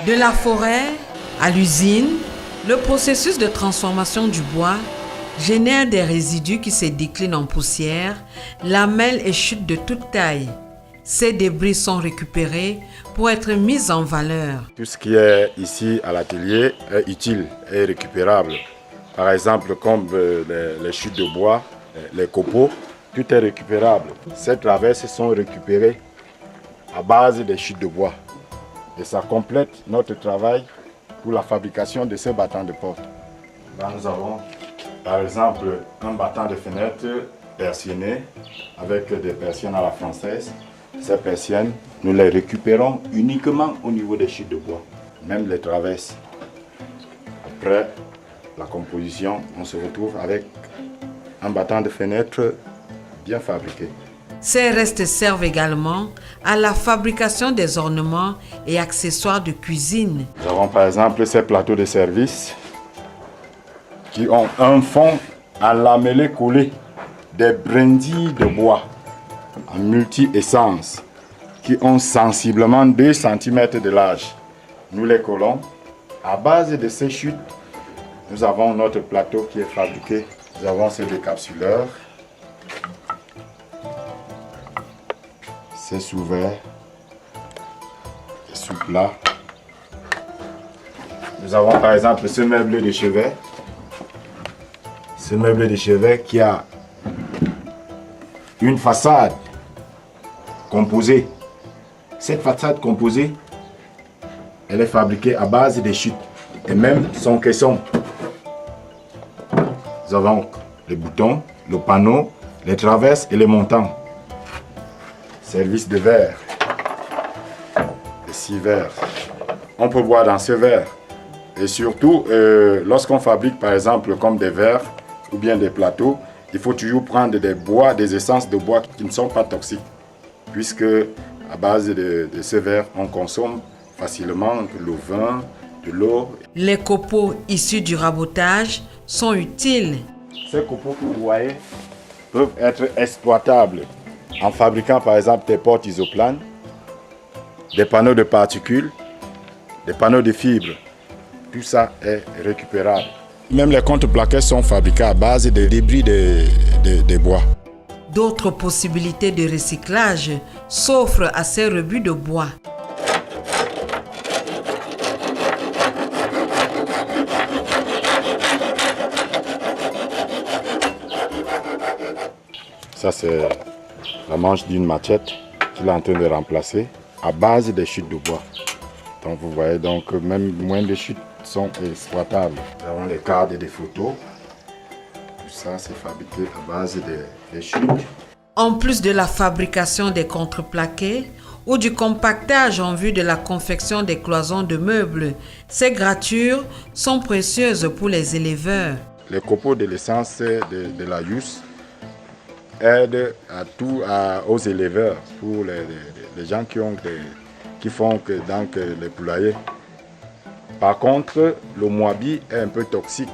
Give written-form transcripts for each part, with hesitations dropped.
De la forêt à l'usine, le processus de transformation du bois génère des résidus qui se déclinent en poussière, lamelles et chutes de toute taille. Ces débris sont récupérés pour être mis en valeur. Tout ce qui est ici à l'atelier est utile et récupérable. Par exemple, comme les chutes de bois, les copeaux, tout est récupérable. Ces traverses sont récupérées à base des chutes de bois. Et ça complète notre travail pour la fabrication de ces battants de porte. Là, nous avons par exemple un battant de fenêtre persienné avec des persiennes à la française. Ces persiennes, nous les récupérons uniquement au niveau des chutes de bois, même les traverses. Après la composition, on se retrouve avec un battant de fenêtre bien fabriqué. Ces restes servent également à la fabrication des ornements et accessoires de cuisine. Nous avons par exemple ces plateaux de service qui ont un fond à lamellé collé, des brindilles de bois en multi-essence qui ont sensiblement 2 cm de large. Nous les collons. À base de ces chutes, nous avons notre plateau qui est fabriqué. Nous avons ces décapsuleurs, ces sous-verres, ces sous-plats. Nous avons par exemple ce meuble de chevet. Ce meuble de chevet qui a une façade composée. Cette façade composée, elle est fabriquée à base des chutes et même son caisson. Nous avons les boutons, le panneau, les traverses et les montants. Service de verre. Les 6 verres. On peut voir dans ce verre. Et surtout, lorsqu'on fabrique par exemple comme des verres ou bien des plateaux, il faut toujours prendre des bois, des essences de bois qui ne sont pas toxiques. Puisque à base de ces verres, on consomme facilement le vin, de l'eau. Les copeaux issus du rabotage sont utiles. Ces copeaux que vous voyez peuvent être exploitables en fabriquant par exemple des portes isoplanes, des panneaux de particules, des panneaux de fibres. Tout ça est récupérable. Même les contreplaquettes sont fabriqués à base de débris de bois. D'autres possibilités de recyclage s'offrent à ces rebuts de bois. Ça, c'est la manche d'une machette qu'il est en train de remplacer à base des chutes de bois. Donc vous voyez, donc même moins de chutes sont exploitables. Nous avons les cadres et des photos. Tout ça, c'est fabriqué à base des chutes. En plus de la fabrication des contreplaqués ou du compactage en vue de la confection des cloisons de meubles, ces gratures sont précieuses pour les éleveurs. Les copeaux de l'essence de la Yus aident aux éleveurs, pour les gens qui font donc les poulaillers. Par contre, le moabi est un peu toxique.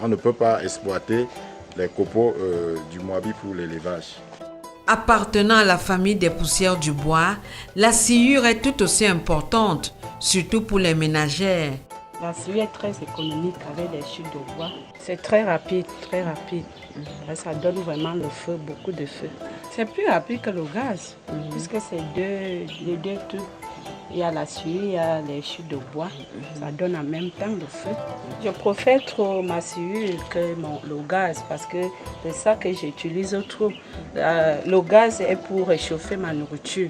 On ne peut pas exploiter les copeaux du moabi pour l'élevage. Appartenant à la famille des poussières du bois, la sciure est tout aussi importante, surtout pour les ménagères. La sciure est très économique avec les chutes de bois. C'est très rapide, très rapide. Ça donne vraiment le feu, beaucoup de feu. C'est plus rapide que le gaz, puisque c'est les deux trucs. Il y a la sciure, il y a les chutes de bois. Ça donne en même temps le feu. Je préfère trop ma sciure que le gaz parce que c'est ça que j'utilise trop. Le gaz est pour réchauffer ma nourriture.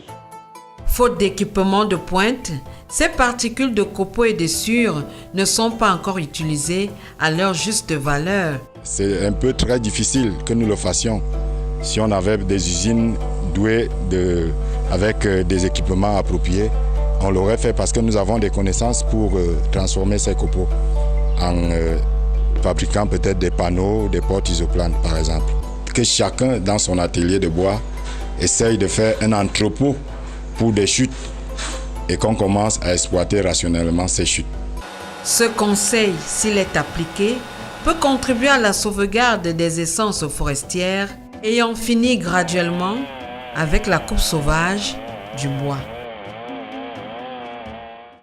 Faute d'équipement de pointe, ces particules de copeaux et de sciure ne sont pas encore utilisées à leur juste valeur. C'est un peu très difficile que nous le fassions si on avait des usines douées avec des équipements appropriés. On l'aurait fait parce que nous avons des connaissances pour transformer ces copeaux en fabriquant peut-être des panneaux, des portes isoplanes par exemple. Que chacun dans son atelier de bois essaye de faire un entrepôt pour des chutes et qu'on commence à exploiter rationnellement ces chutes. Ce conseil, s'il est appliqué, peut contribuer à la sauvegarde des essences forestières ayant fini graduellement avec la coupe sauvage du bois.